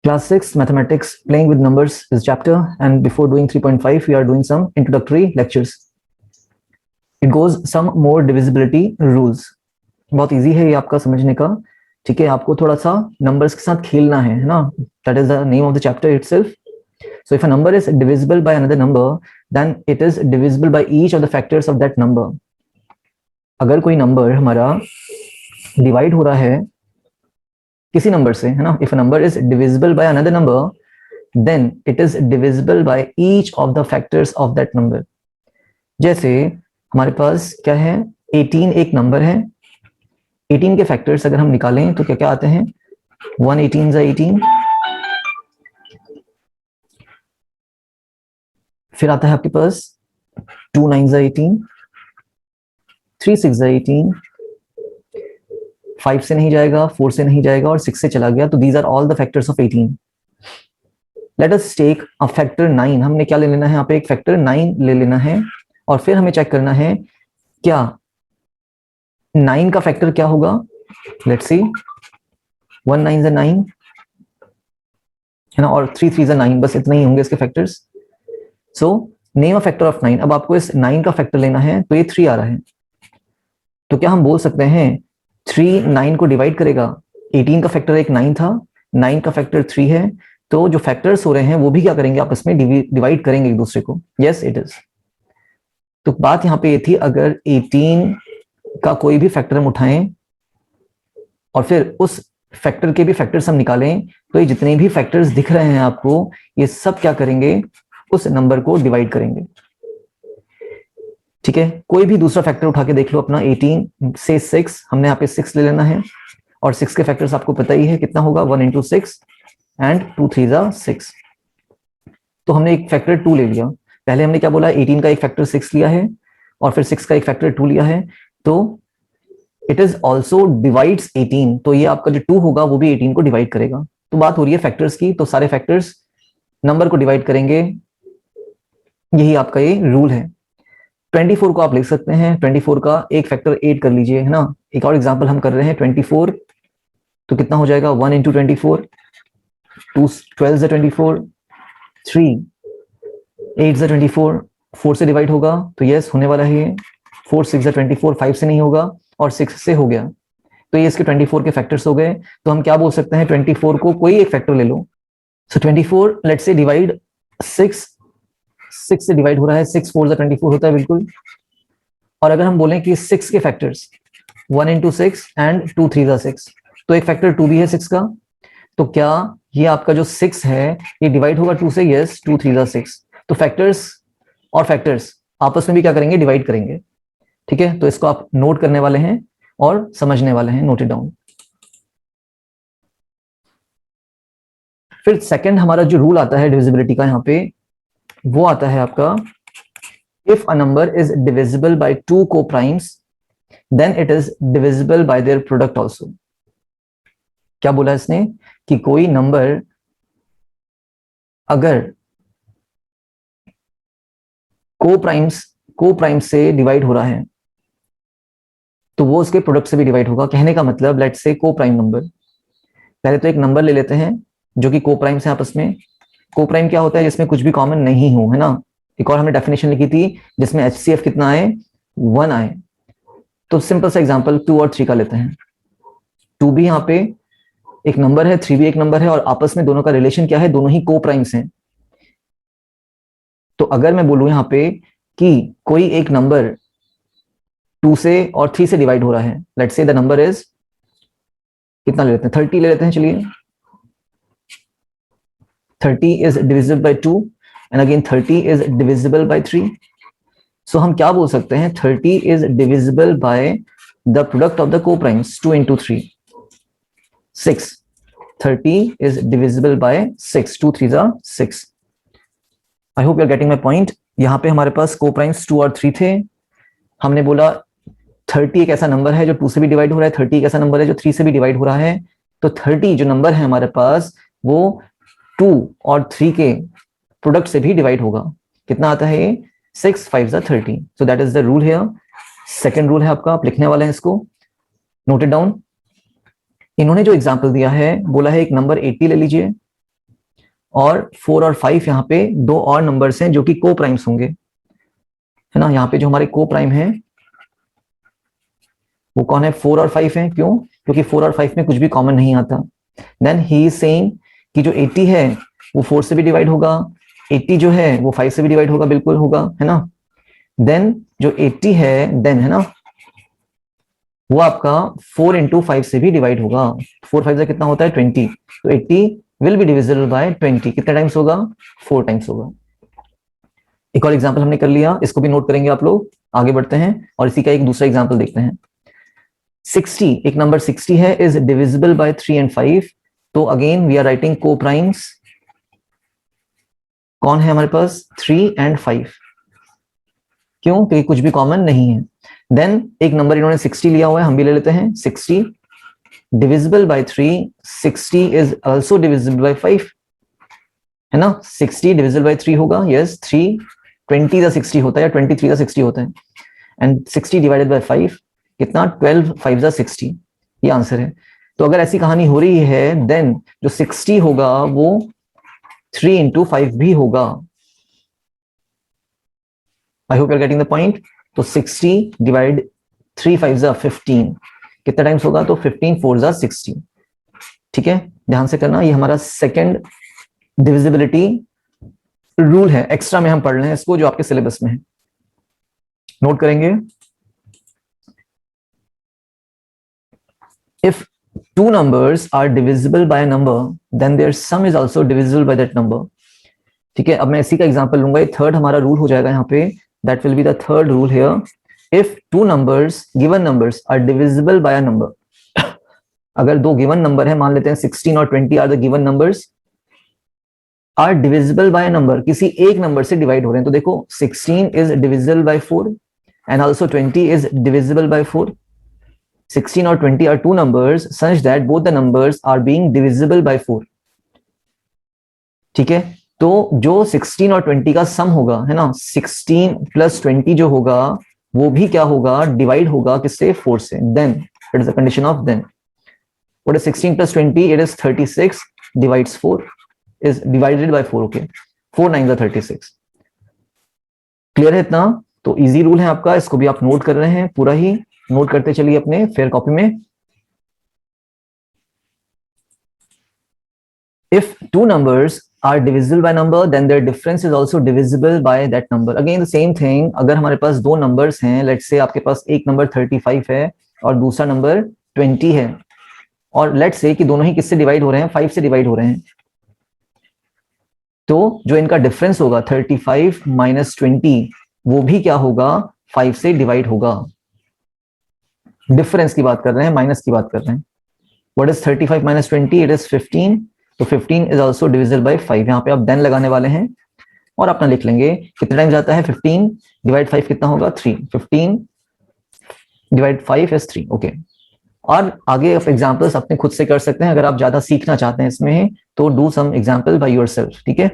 Class 6 Mathematics Playing with Numbers is chapter, and before doing 3.5 we are doing some introductory lectures. It goes some more divisibility rules. बहुत easy है ये आपका समझने का. ठीक है, आपको थोड़ा सा नंबर्स के साथ खेलना है ना. That is the name of the chapter itself. So if a number is divisible by another number, then it is divisible by each of the factors of that number. अगर कोई नंबर हमारा divide हो रहा है किसी number से, है ना, if a number is divisible by another number then it is divisible by each of the factors of that number. जैसे हमारे पास क्या है, 18 एक नंबर है. 18 के फैक्टर्स अगर हम निकालें तो क्या क्या आते हैं, 1 18 ज़ा 18, फिर आता है आपके पास 2 9 ज़ा 18, 3 6 ज़ा 18, 5 से नहीं जाएगा, 4 से नहीं जाएगा और 6 से चला गया. तो these are all the factors of 18. Let us take a factor 9. हमने क्या ले लेना है यहाँ पे, एक फैक्टर 9 ले लेना है और फिर हमें चेक करना है क्या 9 का फैक्टर क्या होगा. लेट्स सी, 1 9 ज़ा 9 है ना, और 3 3 ज़ा 9, बस इतने ही होंगे इसके factors. So name a factor of 9. अब आपको इस 9 का फैक्टर लेना है तो ये 3 आ रहा है. तो क्या हम बोल सकते हैं 3 9 को डिवाइड करेगा. 18 का फैक्टर एक 9 था, 9 का फैक्टर 3 है, तो जो फैक्टर्स हो रहे हैं वो भी क्या करेंगे, आपस में डिवाइड करेंगे एक दूसरे को. Yes it is. तो बात यहाँ पे ये थी, अगर 18 का कोई भी फैक्टर हम उठाएं और फिर उस फैक्टर के भी फैक्टर्स हम निकालें तो ये जितने भी फैक्टर्स दिख रहे हैं आपको, ये सब क्या करेंगे, उस नंबर को डिवाइड करेंगे. ठीक है, कोई भी दूसरा फैक्टर उठा के देख लो अपना. 18 से 6, हमने यहाँ पे 6 ले लेना है और 6 के फैक्टर्स आपको पता ही है कितना होगा, 1 इंटू 6 एंड 2 3 ज़ा 6. तो हमने एक फैक्टर 2 ले लिया. पहले हमने क्या बोला, 18 का एक फैक्टर 6 लिया है और फिर 6 का एक फैक्टर 2 लिया है. तो इट इज ऑल्सो डिवाइड्स 18. तो ये आपका जो 2 होगा वो भी 18 को डिवाइड करेगा. तो बात हो रही है फैक्टर्स की, तो सारे फैक्टर्स नंबर को डिवाइड करेंगे. यही आपका ये रूल है. 24 को आप लिख सकते हैं, 24 का एक फैक्टर 8 कर लीजिए, है ना. एक और एग्जांपल हम कर रहे हैं 24, तो कितना हो जाएगा, 1 इंटू 24, 2 12 ज़ा 24, 3 8 ज़ा 24, 4 से डिवाइड होगा तो यस होने वाला है ये. 4 6 ज़ा 24, 5 से नहीं होगा और 6 से हो गया. तो ये इसके 24 के फैक्टर्स हो गए. तो हम क्या बोल सकते हैं, 24 को कोई एक फैक्टर ले लो. सो 24 लेट्स से डिवाइड 6 से डिवाइड हो रहा है. 6 4 ज़ा 24 होता है बिल्कुल. और अगर हम बोलें कि 6 के फैक्टर्स 1 इंटू 6 एंड 2 3 ज़ा 6, तो एक फैक्टर 2 भी है 6 का. तो क्या ये आपका जो 6 है ये डिवाइड होगा 2 से, यस 2 3 ज़ा 6. तो फैक्टर्स और फैक्टर्स आपस में भी क्या करेंगे, डिवाइड करेंगे. ठीक है, तो इसको आप नोट करने वाले हैं और समझने वाले हैं. Note it down. फिर सेकंड हमारा जो रूल आता है डिविजिबिलिटी का यहाँ पे, वो आता है आपका, if a number is divisible bye 2 co-primes then it is divisible by their product also. क्या बोला इसने कि कोई नंबर अगर को-प्राइम्स से डिवाइड हो रहा है तो वो उसके प्रोडक्ट से भी डिवाइड होगा. कहने का मतलब, लेट्स से को-प्राइम नंबर, पहले तो एक नंबर ले लेते हैं जो कि को-प्राइम्स है आपस में. को-प्राइम क्या होता है, जिसमें कुछ भी कॉमन नहीं हो, है ना. एक और हमने डेफिनेशन लिखी थी जिसमें HCF कितना आए, 1 आए. तो सिंपल सा एग्जांपल 2 और 3 का लेते हैं. 2 भी यहाँ पे एक नंबर है, 3 भी एक नंबर है, और आपस में दोनों का रिलेशन क्या है, दोनों ही को-प्राइम्स हैं. तो अगर मैं बोलूं यहाँ पे कि कोई एक नंबर 2 से और 3 से डिवाइड हो रहा है, let's say the number is, कितना ले लेते हैं, 30 ले लेते हैं. चलिए, 30 is divisible by 2 and again 30 is divisible by 3. So हम क्या बोल सकते हैं, 30 is divisible by the product of the co-primes, 2 into 3, 6. 30 is divisible by 6, 2 3 ज़ा 6. I hope you are getting my point. यहाँ पे हमारे पास co-primes 2 और 3 थे. हमने बोला 30 एक ऐसा नंबर है जो 2 से भी डिवाइड हो रहा है, 30 एक ऐसा नंबर है जो 3 से भी डिवाइड हो रहा है. तो 30 जो नंबर है हमारे पास, वो 2 और 3 के प्रोडक्ट से भी डिवाइड होगा. कितना आता है ये, 6 5 ज़ा 30. So that is the rule here. Second rule है आपका, आप लिखने वाले हैं इसको, नोट इट डाउन. इन्होंने जो एग्जाम्पल दिया है, बोला है एक नंबर 80 ले लीजिए और 4 और 5 यहाँ पे दो और नंबर्स हैं जो कि को प्राइम्स होंगे, है ना। यहाँ पे जो हमारे को प्राइम है वो कौन है, 4 और 5 है। क्यों? क्योंकि 4 और 5 में कुछ भी कॉमन नहीं आता। देन ही इज सेइंग कि जो 80 है वो 4 से भी डिवाइड होगा, 80 जो है वो 5 से भी डिवाइड होगा, बिल्कुल होगा, है ना। देन जो 80 है, देन है ना, वो आपका 4 इंटू 5 से भी डिवाइड होगा। 4 5 से कितना होता है, 20। तो 80 विल बी डिविजिबल बाय 20। कितने टाइम्स होगा, 4 टाइम्स होगा। एक और एग्जांपल हमने कर लिया, इसको भी नोट करेंगे आप लोग। आगे बढ़ते हैं और इसी का एक दूसरा एग्जांपल देखते हैं। 60, एक नंबर 60 है, इज डिविजिबल बाय 3 एंड 5। तो अगेन वी आर राइटिंग को प्राइम्स। कौन है हमारे पास, 3 एंड 5। क्यों? क्योंकि कुछ भी कॉमन नहीं है। देन एक नंबर इन्होंने 60 लिया हुआ है, हम भी ले लेते हैं 60 divisible by 3। 60 is also divisible by 5, है ना। 60 डिविजिबल बाय 3 होगा, यस। 3 20 का 60 होता है या 23 का 60 होता है, एंड 60 डिवाइडेड बाय 5 कितना, 12 5 का 60। ये आंसर है। तो अगर ऐसी कहानी हो रही है, देन जो 60 होगा वो 3 इंटू 5 भी होगा। I hope you are getting the point. तो 60 डिवाइड 3 5 जा 15, कितना टाइम्स होगा, तो 15 4 जा 60। ठीक है, ध्यान से करना, ये हमारा सेकंड डिविजिबिलिटी रूल है, एक्स्ट्रा में हम पढ़ रहे हैं इसको, जो आपके सिलेबस में है। नोट करेंगे, if two numbers are divisible by a number, then their sum is also divisible by that number. ठीक है, अब मैं इसी का एग्जांपल लूंगा, ये थर्ड हमारा रूल हो जाएगा यहाँ पे। That will be the third rule here. If two numbers, given numbers are divisible by a number, अगर दो गिवन नंबर है, मान लेते हैं 16 और 20 are the given numbers, are divisible by a number, किसी एक नंबर से डिवाइड हो रहे हैं। तो देखो 16 is divisible bye 4 and also 20 is divisible bye 4। 16 और 20 are two numbers such that both the numbers are being divisible by 4. ठीक है, तो जो 16 और 20 का सम होगा, है ना, 16 प्लस 20 जो होगा वो भी क्या होगा, डिवाइड होगा किससे, 4 से। Then it is the condition of then. What is 16 plus 20? It is 36 divides 4, is divided by 4। Okay, 4 9 जा 36। क्लियर है इतना? तो इजी रूल है आपका, इसको भी आप नोट कर रहे हैं, पूरा ही नोट करते चलिए अपने फेयर कॉपी में। If two numbers are divisible by number, then their difference is also divisible by that number. Again the same thing, अगर हमारे पास दो नंबर्स हैं, लेट्स से आपके पास एक नंबर 35 है और दूसरा नंबर 20 है, और लेट्स से कि दोनों ही किससे डिवाइड हो रहे हैं, 5 से डिवाइड हो रहे हैं, तो जो इनका डिफरेंस होगा 35 माइनस 20, वो भी क्या होगा, 5 से डिवाइड होगा। डिफरेंस की बात कर रहे हैं, माइनस की बात कर रहे हैं। What is 35 minus 20? It is 15। तो 15 इज ऑल्सो डिविजिबल बाय 5। यहाँ पे आप देन लगाने वाले हैं और अपना लिख लेंगे कितना टाइम जाता है, 15 डिवाइड 5 कितना होगा, 3। 15 डिवाइड 5 इज 3। ओके, और आगे एग्जांपल्स अपने खुद से कर सकते हैं, अगर आप ज्यादा सीखना चाहते हैं इसमें तो do some example by yourself. ठीक है,